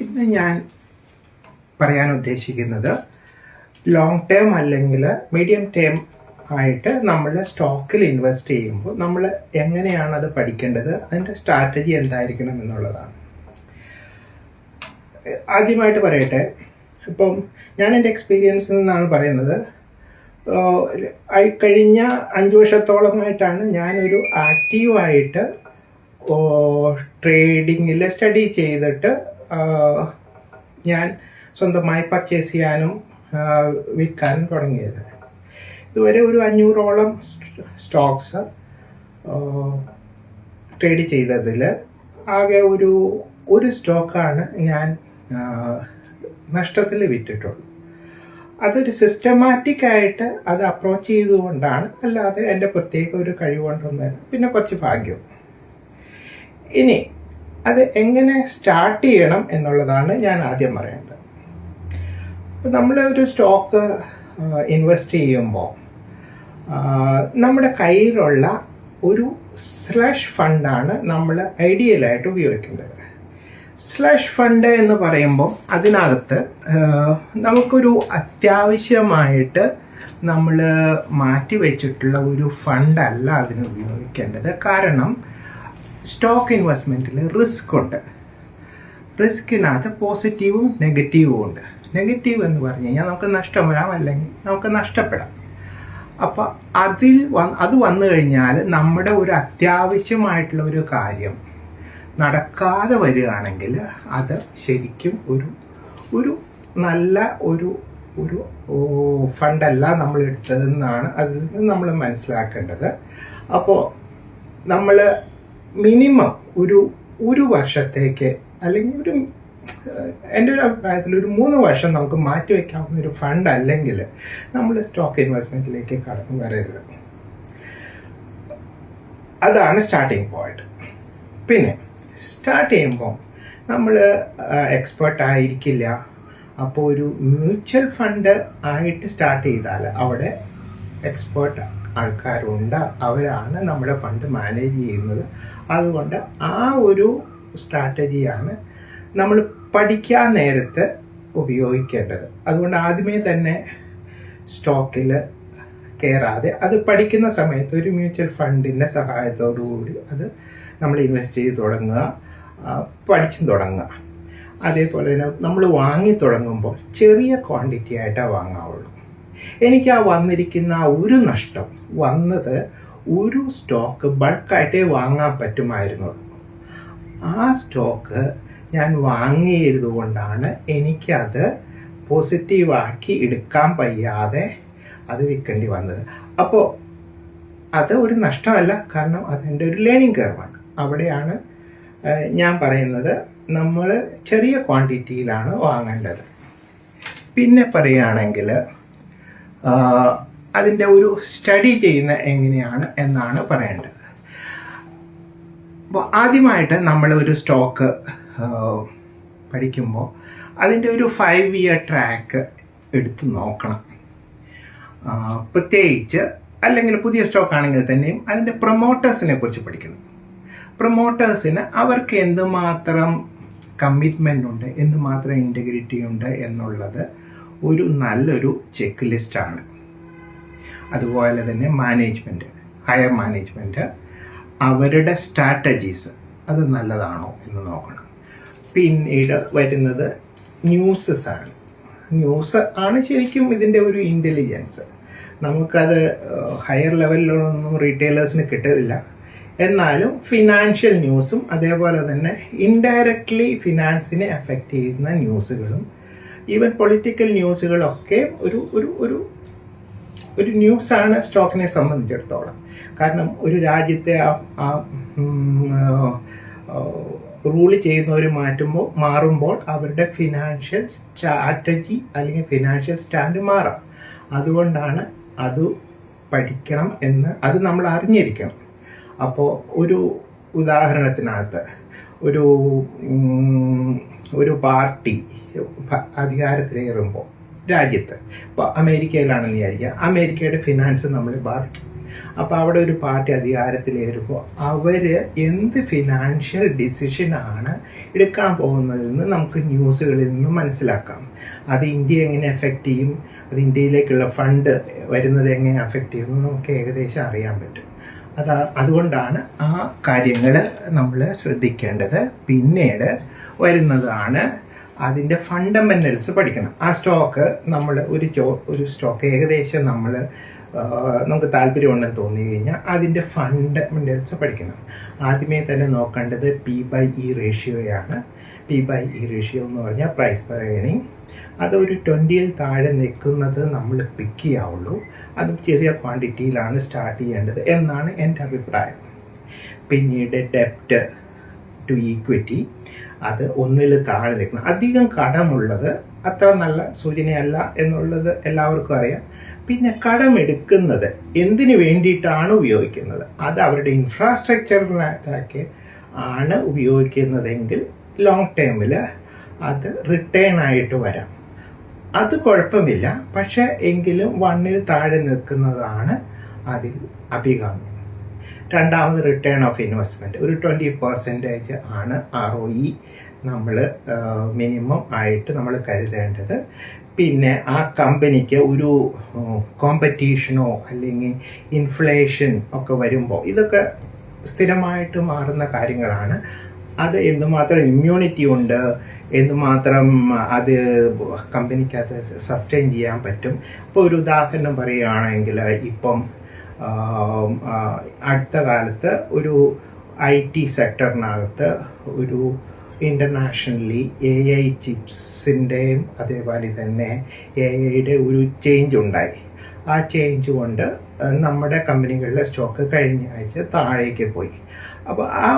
ഇന്ന് ഞാൻ പറയാൻ ഉദ്ദേശിക്കുന്നത് ലോങ് ടേം അല്ലെങ്കിൽ മീഡിയം ടേം ആയിട്ട് നമ്മൾ സ്റ്റോക്കിൽ ഇൻവെസ്റ്റ് ചെയ്യുമ്പോൾ നമ്മൾ എങ്ങനെയാണ് അത് പഠിക്കേണ്ടത്, അതിൻ്റെ സ്ട്രാറ്റജി എന്തായിരിക്കണം എന്നുള്ളതാണ്. ആദ്യമായിട്ട് പറയട്ടെ, ഇപ്പം ഞാൻ എൻ്റെ എക്സ്പീരിയൻസിൽ നിന്നാണ് പറയുന്നത്. കഴിഞ്ഞ 5 വർഷത്തോളമായിട്ടാണ് ഞാനൊരു ആക്റ്റീവായിട്ട് ട്രേഡിങ്ങിൽ സ്റ്റഡി ചെയ്തിട്ട് ഞാൻ സ്വന്തമായി പർച്ചേസ് ചെയ്യാനും വിൽക്കാനും തുടങ്ങിയത്. ഇതുവരെ ഒരു 500ഓളം സ്റ്റോക്സ് ട്രേഡ് ചെയ്തതിൽ ആകെ ഒരു സ്റ്റോക്കാണ് ഞാൻ നഷ്ടത്തിൽ വിറ്റിട്ടുള്ളൂ. അതൊരു സിസ്റ്റമാറ്റിക് ആയിട്ട് അത് അപ്രോച്ച് ചെയ്തുകൊണ്ടാണ്, അല്ലാതെ എൻ്റെ പ്രത്യേക ഒരു കഴിവുകൊണ്ടൊന്നല്ല, പിന്നെ കുറച്ച് ഭാഗ്യം. ഇനി അത് എങ്ങനെ സ്റ്റാർട്ട് ചെയ്യണം എന്നുള്ളതാണ് ഞാൻ ആദ്യം പറയേണ്ടത്. ഇപ്പം നമ്മൾ ഒരു സ്റ്റോക്ക് ഇൻവെസ്റ്റ് ചെയ്യുമ്പോൾ നമ്മുടെ കയ്യിലുള്ള ഒരു സ്ലഷ് ഫണ്ടാണ് നമ്മൾ ഐഡിയലായിട്ട് ഉപയോഗിക്കേണ്ടത്. സ്ലഷ് ഫണ്ട് എന്ന് പറയുമ്പോൾ അതിനകത്ത് നമുക്കൊരു അത്യാവശ്യമായിട്ട് നമ്മൾ മാറ്റി വെച്ചിട്ടുള്ള ഒരു ഫണ്ടല്ല അതിന് ഉപയോഗിക്കേണ്ടത്. കാരണം സ്റ്റോക്ക് ഇൻവെസ്റ്റ്മെൻറ്റിൽ റിസ്ക് ഉണ്ട്. റിസ്കിനകത്ത് പോസിറ്റീവും നെഗറ്റീവും ഉണ്ട്. നെഗറ്റീവ് എന്ന് പറഞ്ഞു കഴിഞ്ഞാൽ നമുക്ക് നഷ്ടം വരാം, അല്ലെങ്കിൽ നമുക്ക് നഷ്ടപ്പെടാം. അപ്പോൾ അത് വന്നു കഴിഞ്ഞാൽ നമ്മുടെ ഒരു അത്യാവശ്യമായിട്ടുള്ള ഒരു കാര്യം നടക്കാതെ വരികയാണെങ്കിൽ അത് ശരിക്കും ഒരു നല്ല ഒരു ഫണ്ടല്ല നമ്മൾ എടുത്തതെന്നാണ് അതിൽ നിന്ന് നമ്മൾ മനസ്സിലാക്കേണ്ടത്. അപ്പോൾ നമ്മൾ മിനിമം ഒരു വർഷത്തേക്ക്, അല്ലെങ്കിൽ എൻ്റെ ഒരു അഭിപ്രായത്തിൽ ഒരു 3 വർഷം നമുക്ക് മാറ്റിവെക്കാവുന്ന ഒരു ഫണ്ട് അല്ലെങ്കിൽ നമ്മൾ സ്റ്റോക്ക് ഇൻവെസ്റ്റ്മെൻറ്റിലേക്ക് കടന്നു വരരുത്. അതാണ് സ്റ്റാർട്ടിങ് പോയിന്റ്. പിന്നെ സ്റ്റാർട്ട് ചെയ്യുമ്പോൾ നമ്മൾ എക്സ്പേർട്ട് ആയിരിക്കില്ല. അപ്പോൾ ഒരു മ്യൂച്വൽ ഫണ്ട് ആയിട്ട് സ്റ്റാർട്ട് ചെയ്താൽ അവിടെ എക്സ്പേർട്ട് ആൾക്കാരുണ്ട്, അവരാണ് നമ്മുടെ ഫണ്ട് മാനേജ് ചെയ്യുന്നത്. അതുകൊണ്ട് ആ ഒരു സ്ട്രാറ്റജിയാണ് നമ്മൾ പഠിക്കാൻ നേരത്ത് ഉപയോഗിക്കേണ്ടത്. അതുകൊണ്ട് ആദ്യമേ തന്നെ സ്റ്റോക്കിൽ കയറാതെ അത് പഠിക്കുന്ന സമയത്ത് ഒരു മ്യൂച്വൽ ഫണ്ടിൻ്റെ സഹായത്തോടു കൂടി അത് നമ്മൾ ഇൻവെസ്റ്റ് ചെയ്ത് തുടങ്ങുക, പഠിച്ചും തുടങ്ങുക. അതേപോലെ തന്നെ നമ്മൾ വാങ്ങി തുടങ്ങുമ്പോൾ ചെറിയ ക്വാണ്ടിറ്റി ആയിട്ടാണ് വാങ്ങാവുള്ളൂ. എനിക്ക് വന്നിരിക്കുന്ന ഒരു നഷ്ടം വന്നത് ഒരു സ്റ്റോക്ക് ബൾക്കായിട്ടേ വാങ്ങാൻ പറ്റുമായിരുന്നുള്ളൂ. ആ സ്റ്റോക്ക് ഞാൻ വാങ്ങിയത് കൊണ്ടാണ് എനിക്കത് പോസിറ്റീവാക്കി എടുക്കാൻ വയ്യാതെ അത് വിൽക്കേണ്ടി വന്നത്. അപ്പോൾ അത് ഒരു നഷ്ടമല്ല, കാരണം അതെൻ്റെ ഒരു ലേണിംഗ് കർവാണ്. അവിടെയാണ് ഞാൻ പറയുന്നത് നമ്മൾ ചെറിയ ക്വാണ്ടിറ്റിയിലാണ് വാങ്ങേണ്ടത്. പിന്നെ പറയുകയാണെങ്കിൽ അതിൻ്റെ ഒരു സ്റ്റഡി ചെയ്യുന്ന എങ്ങനെയാണ് എന്നാണ് പറയേണ്ടത്. അപ്പോൾ ആദ്യമായിട്ട് നമ്മൾ ഒരു സ്റ്റോക്ക് പഠിക്കുമ്പോൾ അതിൻ്റെ ഒരു 5 ഇയർ ട്രാക്ക് എടുത്ത് നോക്കണം. പ്രത്യേകിച്ച് അല്ലെങ്കിൽ പുതിയ സ്റ്റോക്ക് ആണെങ്കിൽ തന്നെയും അതിൻ്റെ പ്രൊമോട്ടേഴ്സിനെ കുറിച്ച് പഠിക്കണം. പ്രൊമോട്ടേഴ്സിന് അവർക്ക് എന്തുമാത്രം കമ്മിറ്റ്മെൻ്റ് ഉണ്ട്, എന്തുമാത്രം ഇൻറ്റഗ്രിറ്റി ഉണ്ട് എന്നുള്ളത് ഒരു നല്ലൊരു ചെക്ക് ലിസ്റ്റാണ്. അതുപോലെ തന്നെ ഹയർ മാനേജ്മെൻറ്റ് അവരുടെ സ്ട്രാറ്റജീസ് അത് നല്ലതാണോ എന്ന് നോക്കണം. പിന്നീട് വരുന്നത് ന്യൂസ് ആണ് ശരിക്കും ഇതിൻ്റെ ഒരു ഇൻ്റലിജൻസ്. നമുക്കത് ഹയർ ലെവലിലൊന്നും റീറ്റെയിലേഴ്സിന് കിട്ടത്തില്ല. എന്നാലും ഫിനാൻഷ്യൽ ന്യൂസും അതേപോലെ തന്നെ ഇൻഡയറക്റ്റ്ലി ഫിനാൻസിനെ അഫക്റ്റ് ചെയ്യുന്ന ന്യൂസുകളും ഈവൻ പൊളിറ്റിക്കൽ ന്യൂസുകളൊക്കെ ഒരു ന്യൂസാണ് സ്റ്റോക്കിനെ സംബന്ധിച്ചിടത്തോളം. കാരണം ഒരു രാജ്യത്തെ റൂൾ ചെയ്യുന്നവർ മാറുമ്പോൾ അവരുടെ ഫിനാൻഷ്യൽ സ്ട്രാറ്റജി അല്ലെങ്കിൽ ഫിനാൻഷ്യൽ സ്റ്റാൻഡ് മാറാം. അതുകൊണ്ടാണ് അത് പഠിക്കണം എന്ന് അത് നമ്മൾ അറിഞ്ഞിരിക്കണം. അപ്പോൾ ഒരു ഉദാഹരണത്തിനകത്ത് ഒരു പാർട്ടി അധികാരത്തിലേറുമ്പോൾ രാജ്യത്ത്, ഇപ്പോൾ അമേരിക്കയിലാണെന്ന് വിചാരിക്കുക, അമേരിക്കയുടെ ഫിനാൻസ് നമ്മളെ ബാധിക്കും. അപ്പോൾ അവിടെ ഒരു പാർട്ടി അധികാരത്തിലേറുമ്പോൾ അവർ എന്ത് ഫിനാൻഷ്യൽ ഡിസിഷനാണ് എടുക്കാൻ പോകുന്നതെന്ന് നമുക്ക് ന്യൂസുകളിൽ നിന്ന് മനസ്സിലാക്കാം. അത് ഇന്ത്യ എങ്ങനെ എഫക്റ്റ് ചെയ്യും, അത് ഇന്ത്യയിലേക്കുള്ള ഫണ്ട് വരുന്നത് എങ്ങനെ അഫക്റ്റ് ചെയ്യുമെന്ന് നമുക്ക് ഏകദേശം അറിയാൻ പറ്റും. അതുകൊണ്ടാണ് ആ കാര്യങ്ങൾ നമ്മൾ ശ്രദ്ധിക്കേണ്ടത്. പിന്നീട് വരുന്നതാണ് അതിൻ്റെ ഫണ്ടമെൻ്റൽസ് പഠിക്കണം. ആ സ്റ്റോക്ക് നമ്മൾ ഒരു സ്റ്റോക്ക് ഏകദേശം നമുക്ക് താല്പര്യമുണ്ടെന്ന് തോന്നി കഴിഞ്ഞാൽ അതിൻ്റെ ഫണ്ടമെൻ്റൽസ് പഠിക്കണം. ആദ്യമേ തന്നെ നോക്കേണ്ടത് P/E റേഷ്യോയാണ്. P/E റേഷ്യോ എന്ന് പറഞ്ഞാൽ പ്രൈസ് പെർ ഏർണിംഗ്. അതൊരു 20ൽ താഴെ നിൽക്കുന്നത് നമ്മൾ പിക്ക് ചെയ്യാവുള്ളൂ. അതും ചെറിയ ക്വാണ്ടിറ്റിയിലാണ് സ്റ്റാർട്ട് ചെയ്യേണ്ടത് എന്നാണ് എൻ്റെ അഭിപ്രായം. പിന്നീട് ഡെപ്റ്റ് ടു ഈക്വിറ്റി, അത് 1ൽ താഴെ നിൽക്കണം. അധികം കടമുള്ളത് അത്ര നല്ല സൂചനയല്ല എന്നുള്ളത് എല്ലാവർക്കും അറിയാം. പിന്നെ കടമെടുക്കുന്നത് എന്തിനു വേണ്ടിയിട്ടാണ് ഉപയോഗിക്കുന്നത്, അത് അവരുടെ ഇൻഫ്രാസ്ട്രക്ചറിനകത്തൊക്കെ ആണ് ഉപയോഗിക്കുന്നതെങ്കിൽ ലോങ് ടേമിൽ അത് റിട്ടേൺ ആയിട്ട് വരാം. അത് കുഴപ്പമില്ല. പക്ഷേ എങ്കിലും 1ൽ താഴെ നിൽക്കുന്നതാണ് അതിൽ അഭികാമ്യം. രണ്ടാമത് റിട്ടേൺ ഓഫ് ഇൻവെസ്റ്റ്മെൻറ്റ്, ഒരു 20% ആണ് ROE നമ്മൾ മിനിമം ആയിട്ട് നമ്മൾ കരുതേണ്ടത്. പിന്നെ ആ കമ്പനിക്ക് ഒരു കോമ്പറ്റീഷനോ അല്ലെങ്കിൽ ഇൻഫ്ലേഷൻ ഒക്കെ വരുമ്പോൾ, ഇതൊക്കെ സ്ഥിരമായിട്ട് മാറുന്ന കാര്യങ്ങളാണ്. അത് എന്തുമാത്രം ഇമ്മ്യൂണിറ്റി ഉണ്ട്, എന്തുമാത്രം അത് കമ്പനിക്ക് അത് സസ്റ്റെയിൻ ചെയ്യാൻ പറ്റും. ഇപ്പോൾ ഒരു ഉദാഹരണം പറയുകയാണെങ്കിൽ, ഇപ്പം അടുത്ത കാലത്ത് ഒരു IT സെക്ടറിനകത്ത് ഒരു ഇൻ്റർനാഷണലി AI ചിപ്സിൻ്റെയും അതേപോലെ തന്നെ AIയുടെ ഒരു ചേഞ്ച് ഉണ്ടായി. ആ ചേഞ്ച് കൊണ്ട് നമ്മുടെ കമ്പനികളിലെ സ്റ്റോക്ക് കഴിഞ്ഞ ആഴ്ച താഴേക്ക് പോയി. അപ്പോൾ ആ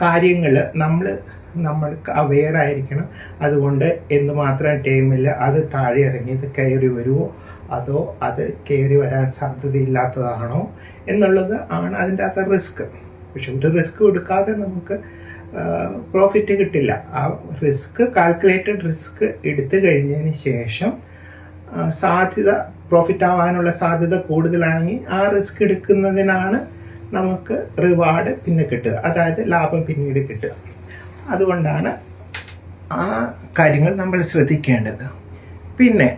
കാര്യങ്ങൾ നമ്മൾക്ക് അവെയർ ആയിരിക്കണം. അതുകൊണ്ട് എന്തുമാത്രം ടൈമിൽ അത് താഴെ ഇറങ്ങിയത് കയറി വരുമോ, അതോ അത് കയറി വരാൻ സാധ്യതയില്ലാത്തതാണോ എന്നുള്ളത് ആണ് അതിൻ്റെ അകത്ത് റിസ്ക്. പക്ഷെ ഒരു റിസ്ക് എടുക്കാതെ നമുക്ക് പ്രോഫിറ്റ് കിട്ടില്ല. ആ റിസ്ക്, കാൽക്കുലേറ്റഡ് റിസ്ക് എടുത്തു കഴിഞ്ഞതിന് ശേഷം പ്രോഫിറ്റ് ആവാനുള്ള സാധ്യത കൂടുതലാണെങ്കിൽ ആ റിസ്ക് എടുക്കുന്നതിനാണ് നമുക്ക് റിവാർഡ് പിന്നെ കിട്ടുക, അതായത് ലാഭം പിന്നീട് കിട്ടുക. അതുകൊണ്ടാണ് ആ കാര്യങ്ങൾ നമ്മൾ ശ്രദ്ധിക്കേണ്ടത്. പിന്നെ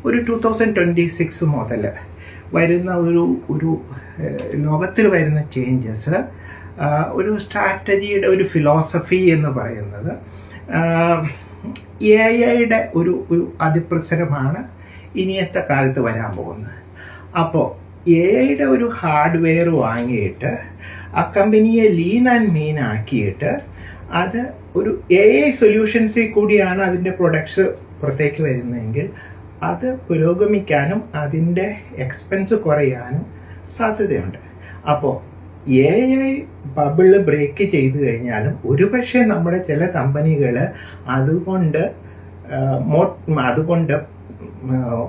ഒരു 2026 മുതൽ വരുന്ന ഒരു ലോകത്തിൽ വരുന്ന ചേഞ്ചസ്, ഒരു സ്ട്രാറ്റജിയുടെ ഒരു ഫിലോസഫി എന്ന് പറയുന്നത് AI ഒരു അതിപ്രസരമാണ് ഇനിയത്തെ കാലത്ത് വരാൻ പോകുന്നത്. അപ്പോൾ AI ഒരു ഹാർഡ്വെയർ വാങ്ങിയിട്ട് ആ കമ്പനിയെ ലീൻ ആൻഡ് മീൻ ആക്കിയിട്ട് അത് ഒരു AI സൊല്യൂഷൻസിൽ കൂടിയാണ് അതിൻ്റെ പ്രൊഡക്ട്സ് പുറത്തേക്ക് വരുന്നതെങ്കിൽ അത് പുരോഗമിക്കാനും അതിൻ്റെ എക്സ്പെൻസ് കുറയാനും സാധ്യതയുണ്ട്. അപ്പോൾ AI ബബിള് ബ്രേക്ക് ചെയ്തു കഴിഞ്ഞാലും ഒരുപക്ഷെ നമ്മുടെ ചില കമ്പനികൾ അതുകൊണ്ട്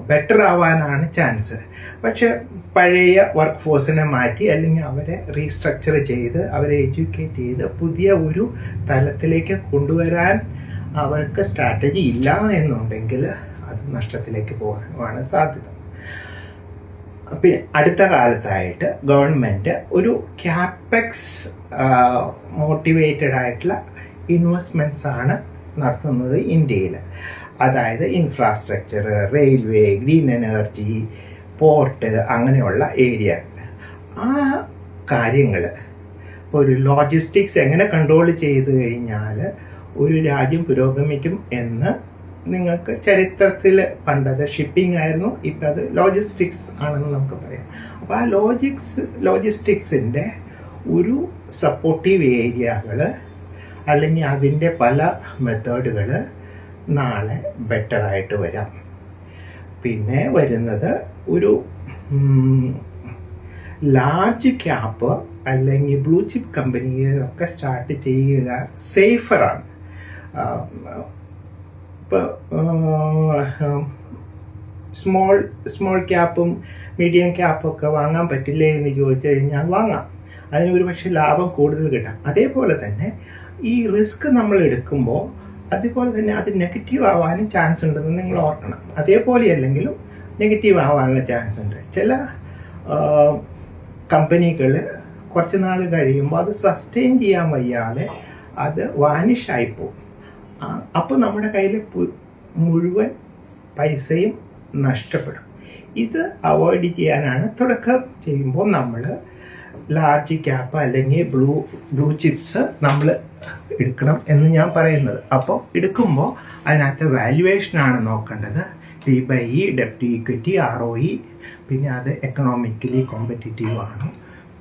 ബെറ്റർ ആവാനാണ് ചാൻസ്. പക്ഷെ പഴയ വർക്ക് ഫോഴ്സിനെ മാറ്റി അല്ലെങ്കിൽ അവരെ റീസ്ട്രക്ചർ ചെയ്ത് അവരെ എഡ്യൂക്കേറ്റ് ചെയ്ത് പുതിയ ഒരു തലത്തിലേക്ക് കൊണ്ടുവരാൻ അവർക്ക് സ്ട്രാറ്റജി ഇല്ല എന്നുണ്ടെങ്കിൽ അത് നഷ്ടത്തിലേക്ക് പോകാനുമാണ് സാധ്യത. പിന്നെ അടുത്ത കാലത്തായിട്ട് ഗവൺമെൻറ് ഒരു ക്യാപെക്സ് മോട്ടിവേറ്റഡ് ആയിട്ടുള്ള ഇൻവെസ്റ്റ്മെൻറ്റ്സ് ആണ് നടത്തുന്നത് ഇന്ത്യയിൽ. അതായത് infrastructure, railway, green energy, port, അങ്ങനെയുള്ള ഏരിയകൾ. ആ കാര്യങ്ങൾ ഇപ്പോൾ ഒരു ലോജിസ്റ്റിക്സ് എങ്ങനെ കൺട്രോൾ ചെയ്ത് കഴിഞ്ഞാൽ ഒരു രാജ്യം പുരോഗമിക്കും എന്ന് നിങ്ങൾക്ക് ചരിത്രത്തിൽ പണ്ടത് ഷിപ്പിംഗ് ആയിരുന്നു, ഇപ്പം അത് ലോജിസ്റ്റിക്സ് ആണെന്ന് നമുക്ക് പറയാം. അപ്പോൾ ആ ലോജിസ്റ്റിക്സിൻ്റെ ഒരു സപ്പോർട്ടീവ് ഏരിയകൾ അല്ലെങ്കിൽ അതിൻ്റെ പല മെത്തേഡുകൾ നാളെ ബെറ്ററായിട്ട് വരാം. പിന്നെ വരുന്നത് ഒരു ലാർജ് ക്യാപ്പ് അല്ലെങ്കിൽ ബ്ലൂ ചിപ്പ് കമ്പനികളൊക്കെ സ്റ്റാർട്ട് ചെയ്യുക സേഫറാണ്. ഇപ്പോൾ സ്മോൾ ക്യാപ്പും മീഡിയം ക്യാപ്പും ഒക്കെ വാങ്ങാൻ പറ്റില്ലേ എന്ന് ചോദിച്ചു കഴിഞ്ഞാൽ വാങ്ങാം, അതിന് ഒരു പക്ഷേ ലാഭം കൂടുതൽ കിട്ടാം. അതേപോലെ തന്നെ ഈ റിസ്ക് നമ്മൾ എടുക്കുമ്പോൾ അതുപോലെ തന്നെ അത് നെഗറ്റീവ് ആവാനും ചാൻസ് ഉണ്ടെന്ന് നിങ്ങൾ ഓർക്കണം. അതേപോലെ അല്ലെങ്കിലും നെഗറ്റീവ് ആവാനുള്ള ചാൻസ് ഉണ്ട്. ചില കമ്പനികൾ കുറച്ച് നാൾ കഴിയുമ്പോൾ അത് സസ്റ്റെയിൻ ചെയ്യാൻ വയ്യാതെ അത് വാനിഷായി പോകും. അപ്പോൾ നമ്മുടെ കയ്യിൽ മുഴുവൻ പൈസയും നഷ്ടപ്പെടും. ഇത് അവോയ്ഡ് ചെയ്യാനാണ് തുടക്കം ചെയ്യുമ്പോൾ നമ്മൾ ലാർജ് ക്യാപ്പ് അല്ലെങ്കിൽ ബ്ലൂ ചിപ്സ് നമ്മൾ എടുക്കണം എന്ന് ഞാൻ പറയുന്നത്. അപ്പോൾ എടുക്കുമ്പോൾ അതിനകത്ത് വാല്യുവേഷനാണ് നോക്കേണ്ടത്. P/E, ഡെപ്റ്റ് ഈക്വിറ്റി, ROE, പിന്നെ അത് എക്കണോമിക്കലി കോമ്പറ്റിറ്റീവ് ആണ്.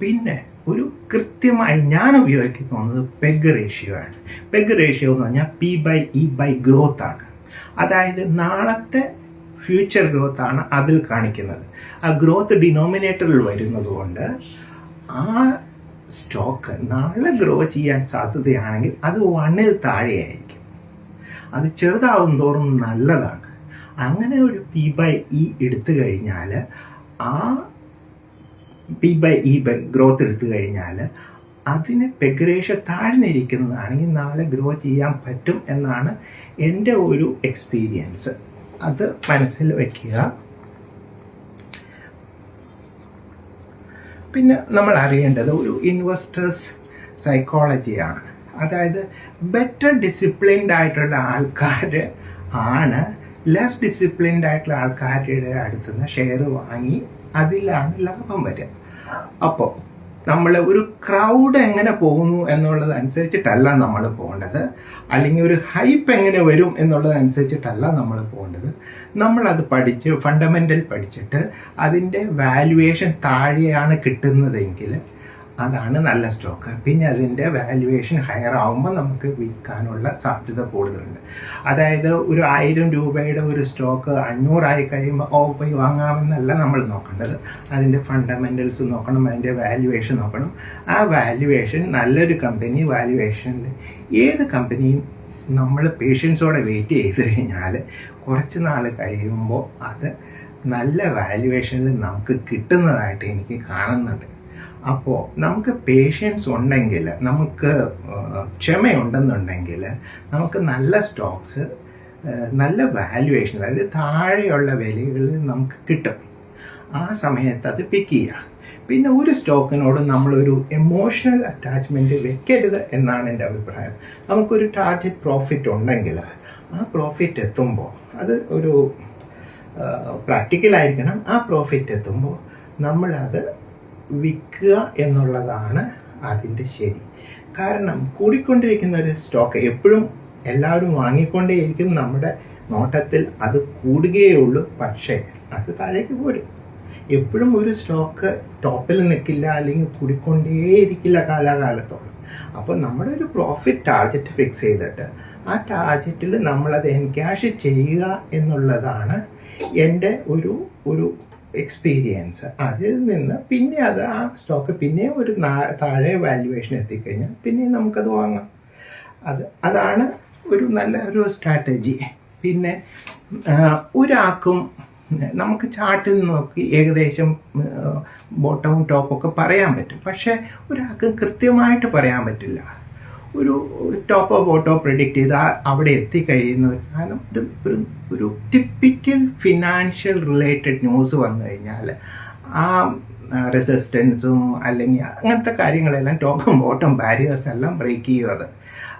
പിന്നെ ഒരു കൃത്യമായി ഞാൻ ഉപയോഗിക്കുന്നത് പെഗ് റേഷ്യോ ആണ്. പെഗ് റേഷ്യോ എന്ന് പറഞ്ഞാൽ P/E ഗ്രോത്ത് ആണ്. അതായത് നാളത്തെ ഫ്യൂച്ചർ ഗ്രോത്ത് ആണ് അതിൽ കാണിക്കുന്നത്. ആ ഗ്രോത്ത് ഡിനോമിനേറ്ററിൽ വരുന്നത് കൊണ്ട് ആ സ്റ്റോക്ക് നാളെ ഗ്രോ ചെയ്യാൻ സാധ്യതയാണെങ്കിൽ അത് 1-ൽ താഴെയായിരിക്കും. അത് ചെറുതാവും തോറും നല്ലതാണ്. അങ്ങനെ ഒരു P/E എടുത്തു കഴിഞ്ഞാൽ, ആ P/E ഗ്രോത്ത് എടുത്തു കഴിഞ്ഞാൽ അതിന് പെഗ് റേഷ്യോ താഴ്ന്നിരിക്കുന്നതാണെങ്കിൽ നാളെ ഗ്രോ ചെയ്യാൻ പറ്റും എന്നാണ് എൻ്റെ ഒരു എക്സ്പീരിയൻസ്. അത് മനസ്സിൽ വയ്ക്കുക. പിന്നെ നമ്മൾ അറിയേണ്ടത് ഒരു ഇൻവെസ്റ്റേഴ്സ് സൈക്കോളജിയാണ്. അതായത് ബെറ്റർ ഡിസിപ്ലിൻഡ് ആയിട്ടുള്ള ആൾക്കാർ ആണ് ലെസ് ഡിസിപ്ലിൻഡ് ആയിട്ടുള്ള ആൾക്കാരുടെ അടുത്ത് നിന്ന് ഷെയർ വാങ്ങി അതിലാണ് ലാഭം വരിക. അപ്പോൾ നമ്മൾ ഒരു ക്രൗഡ് എങ്ങനെ പോകുന്നു എന്നുള്ളത് അനുസരിച്ചിട്ടല്ല നമ്മൾ പോകേണ്ടത്, അല്ലെങ്കിൽ ഒരു ഹൈപ്പ് എങ്ങനെ വരും എന്നുള്ളത് അനുസരിച്ചിട്ടല്ല നമ്മൾ പോകേണ്ടത്. നമ്മളത് പഠിച്ച് ഫണ്ടമെൻ്റൽ പഠിച്ചിട്ട് അതിൻ്റെ വാല്യുവേഷൻ താഴെയാണ് കിട്ടുന്നതെങ്കിൽ അതാണ് നല്ല സ്റ്റോക്ക്. പിന്നെ അതിൻ്റെ വാല്യുവേഷൻ ഹയർ ആകുമ്പോൾ നമുക്ക് വിൽക്കാനുള്ള സാധ്യത കൂടുതലുണ്ട്. അതായത് ഒരു 1000 രൂപയുടെ ഒരു സ്റ്റോക്ക് 500 ആയി കഴിയുമ്പോൾ പോയി വാങ്ങാമെന്നല്ല നമ്മൾ നോക്കേണ്ടത്. അതിൻ്റെ ഫണ്ടമെൻ്റൽസ് നോക്കണം, അതിൻ്റെ വാല്യുവേഷൻ നോക്കണം. ആ വാല്യുവേഷൻ നല്ലൊരു കമ്പനി വാല്യുവേഷനിൽ ഏത് കമ്പനിയും നമ്മൾ പേഷ്യൻസോടെ വെയിറ്റ് ചെയ്ത് കഴിഞ്ഞാൽ കുറച്ച് നാൾ കഴിയുമ്പോൾ അത് നല്ല വാല്യുവേഷനിൽ നമുക്ക് കിട്ടുന്നതായിട്ട് എനിക്ക് കാണുന്നുണ്ട്. അപ്പോൾ നമുക്ക് പേഷ്യൻസ് ഉണ്ടെങ്കിൽ, നമുക്ക് ക്ഷമയുണ്ടെന്നുണ്ടെങ്കിൽ നമുക്ക് നല്ല സ്റ്റോക്സ് നല്ല വാല്യുവേഷൻ, അതായത് താഴെയുള്ള വിലകളിൽ നമുക്ക് കിട്ടും. ആ സമയത്ത് അത് പിക്ക് ചെയ്യുക. പിന്നെ ഒരു സ്റ്റോക്കിനോട് നമ്മളൊരു എമോഷണൽ അറ്റാച്ച്മെൻറ്റ് വെക്കരുത് എന്നാണ് എൻ്റെ അഭിപ്രായം. നമുക്കൊരു ടാർഗറ്റ് പ്രോഫിറ്റ് ഉണ്ടെങ്കിൽ ആ പ്രോഫിറ്റ് എത്തുമ്പോൾ അത് ഒരു പ്രാക്ടിക്കലായിരിക്കണം. ആ പ്രോഫിറ്റ് എത്തുമ്പോൾ നമ്മളത് വിൽക്കുക എന്നുള്ളതാണ് അതിൻ്റെ ശരി. കാരണം കൂടിക്കൊണ്ടിരിക്കുന്ന ഒരു സ്റ്റോക്ക് എപ്പോഴും എല്ലാവരും വാങ്ങിക്കൊണ്ടേയിരിക്കും. നമ്മുടെ നോട്ടത്തിൽ അത് കൂടുകയുള്ളൂ, പക്ഷേ അത് താഴേക്ക് പോരും. എപ്പോഴും ഒരു സ്റ്റോക്ക് ടോപ്പിൽ നിൽക്കില്ല, അല്ലെങ്കിൽ കൂടിക്കൊണ്ടേയിരിക്കില്ല കാലാകാലത്തോളം. അപ്പോൾ നമ്മുടെ ഒരു പ്രോഫിറ്റ് ടാർഗറ്റ് ഫിക്സ് ചെയ്തിട്ട് ആ ടാർഗറ്റിൽ നമ്മളത് എൻക്യാഷ് ചെയ്യുക എന്നുള്ളതാണ് എൻ്റെ ഒരു എക്സ്പീരിയൻസ്. അതിൽ നിന്ന് പിന്നെ അത് ആ സ്റ്റോക്ക് പിന്നെയും ഒരു താഴെ വാല്യുവേഷൻ എത്തിക്കഴിഞ്ഞാൽ പിന്നെയും നമുക്കത് വാങ്ങാം. അതാണ് ഒരു നല്ല ഒരു സ്ട്രാറ്റജി. പിന്നെ ഒരാൾക്കും നമുക്ക് ചാർട്ടിൽ നോക്കി ഏകദേശം ബോട്ടവും ടോപ്പൊക്കെ പറയാൻ പറ്റും, പക്ഷേ ഒരാൾക്ക് കൃത്യമായിട്ട് പറയാൻ പറ്റില്ല. ഒരു ടോപ്പോ ബോട്ടോ പ്രെഡിക്റ്റ് ചെയ്താൽ അവിടെ എത്തിക്കഴിയുന്ന ഒരു സാധനം ഒരു ടിപ്പിക്കൽ ഫിനാൻഷ്യൽ റിലേറ്റഡ് ന്യൂസ് വന്നു കഴിഞ്ഞാൽ ആ റെസിസ്റ്റൻസും അല്ലെങ്കിൽ അങ്ങനത്തെ കാര്യങ്ങളെല്ലാം ടോപ്പും ബോട്ടും ബാരിയേഴ്സ് എല്ലാം ബ്രേക്ക് ചെയ്യും അത്.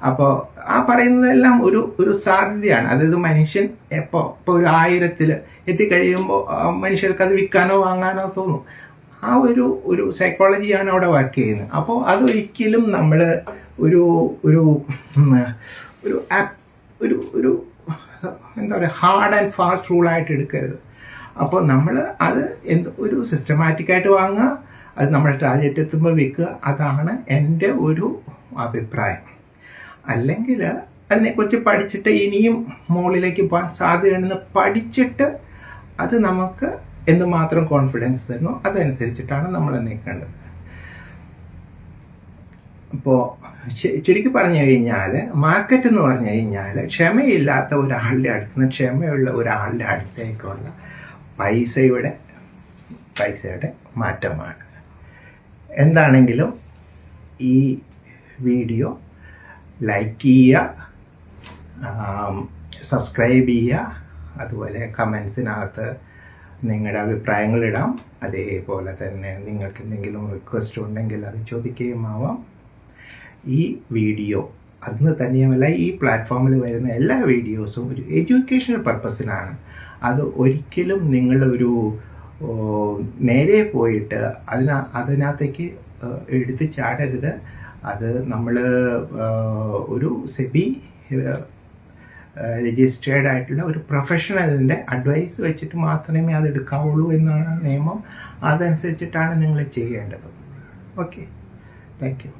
അപ്പോൾ ആ പറയുന്നതെല്ലാം ഒരു സാധ്യതയാണ്. അതായത് മനുഷ്യൻ ഇപ്പോൾ ഒരു 1000-ൽ എത്തിക്കഴിയുമ്പോൾ മനുഷ്യർക്ക് അത് വിൽക്കാനോ വാങ്ങാനോ തോന്നും. ആ ഒരു സൈക്കോളജിയാണ് അവിടെ വർക്ക് ചെയ്യുന്നത്. അപ്പോൾ അതൊരിക്കലും നമ്മൾ ഒരു എന്താ പറയുക ഹാർഡ് ആൻഡ് ഫാസ്റ്റ് റൂളായിട്ട് എടുക്കരുത്. അപ്പോൾ നമ്മൾ അത് ഒരു സിസ്റ്റമാറ്റിക്കായിട്ട് വാങ്ങുക, അത് നമ്മുടെ ടാർഗറ്റ് എത്തുമ്പോൾ വിൽക്കുക. അതാണ് എൻ്റെ ഒരു അഭിപ്രായം. അല്ലെങ്കിൽ അതിനെക്കുറിച്ച് പഠിച്ചിട്ട് ഇനിയും മുകളിലേക്ക് പോകാൻ സാധ്യതയുണ്ടെന്ന് പഠിച്ചിട്ട് അത് നമുക്ക് എന്തുമാത്രം കോൺഫിഡൻസ് തരുന്നു അതനുസരിച്ചിട്ടാണ് നമ്മൾ നീക്കേണ്ടത്. അപ്പോൾ ചുരുക്കി പറഞ്ഞു കഴിഞ്ഞാൽ മാർക്കറ്റ് എന്ന് പറഞ്ഞു കഴിഞ്ഞാൽ ക്ഷമയില്ലാത്ത ഒരാളുടെ അടുത്ത് നിന്ന് ക്ഷമയുള്ള ഒരാളുടെ അടുത്തേക്കുള്ള പൈസയുടെ മാറ്റമാണ്. എന്താണെങ്കിലും ഈ വീഡിയോ ലൈക്ക് ചെയ്യുക, സബ്സ്ക്രൈബ് ചെയ്യുക, അതുപോലെ കമൻസിനകത്ത് നിങ്ങളുടെ അഭിപ്രായങ്ങളിടാം. അതേപോലെ തന്നെ നിങ്ങൾക്ക് എന്തെങ്കിലും റിക്വസ്റ്റ് ഉണ്ടെങ്കിൽ അത് ചോദിക്കുകയുമാവാം. ഈ വീഡിയോ അന്ന് തന്നെയുമല്ല, ഈ പ്ലാറ്റ്ഫോമിൽ വരുന്ന എല്ലാ വീഡിയോസും ഒരു എഡ്യൂക്കേഷണൽ പർപ്പസിനാണ്. അത് ഒരിക്കലും നിങ്ങളൊരു നേരെ പോയിട്ട് അതിനകത്തേക്ക് എടുത്ത് ചാടരുത്. അത് നമ്മൾ ഒരു സെബി രജിസ്റ്റേർഡ് ആയിട്ടുള്ള ഒരു പ്രൊഫഷണലിൻ്റെ അഡ്വൈസ് വെച്ചിട്ട് മാത്രമേ അത് എടുക്കാവുള്ളൂ എന്നാണ് നിയമം. അതനുസരിച്ചിട്ടാണ് നിങ്ങൾ ചെയ്യേണ്ടത്. Okay, thank you.